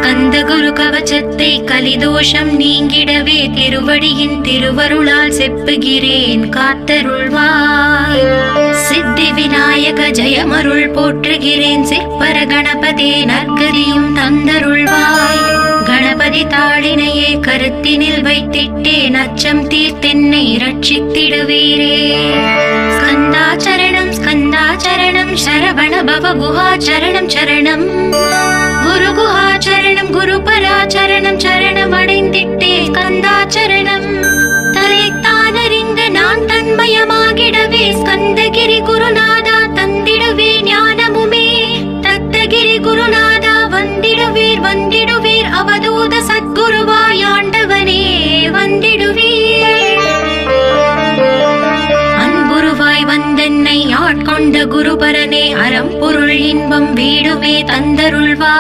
கந்த குரு கவச்சத்தை கலிதோஷம் நீங்கிடவே திருவடியின் திருவருளால் செப்புகிறேன் காத்தருள்வாய். சித்தி விநாயக ஜெயமருள் போற்றுகிறேன் சிற்பர கணபதே நற்கதியும் தந்தருள்வாய். கணபதி தாளினையே கருத்தினில் வைத்திட்டேன் அச்சம் தீர்த்தென்னை ரட்சித்திடுவீரே. ஸ்கந்தாச்சரணம் ஸ்கந்தாச்சரணம் சரவண பவ குஹாச்சரணம் சரணம் குரு குஹாச்சரணம் குருபராச்சரணம் சரணம் அடைந்திட்டே ஸ்கந்தாச்சரணம். தன்னைத்தானறிந்து நான் தன்மயமாகிடவே ஸ்கந்தகிரி குருநாதா தந்திடுவே ஞானமுமே. தத்தகிரி குருநாதா வந்திடுவீர் வந்திடுவீர் அவதூத சத்குருவாய் ஆண்டவனே வந்திடுவீர். அன்புருவாய் வந்தென்னை ஆட்கொண்ட குருபரனே அறம் பொருள் இன்பம் வீடுமே தந்தருள்வா.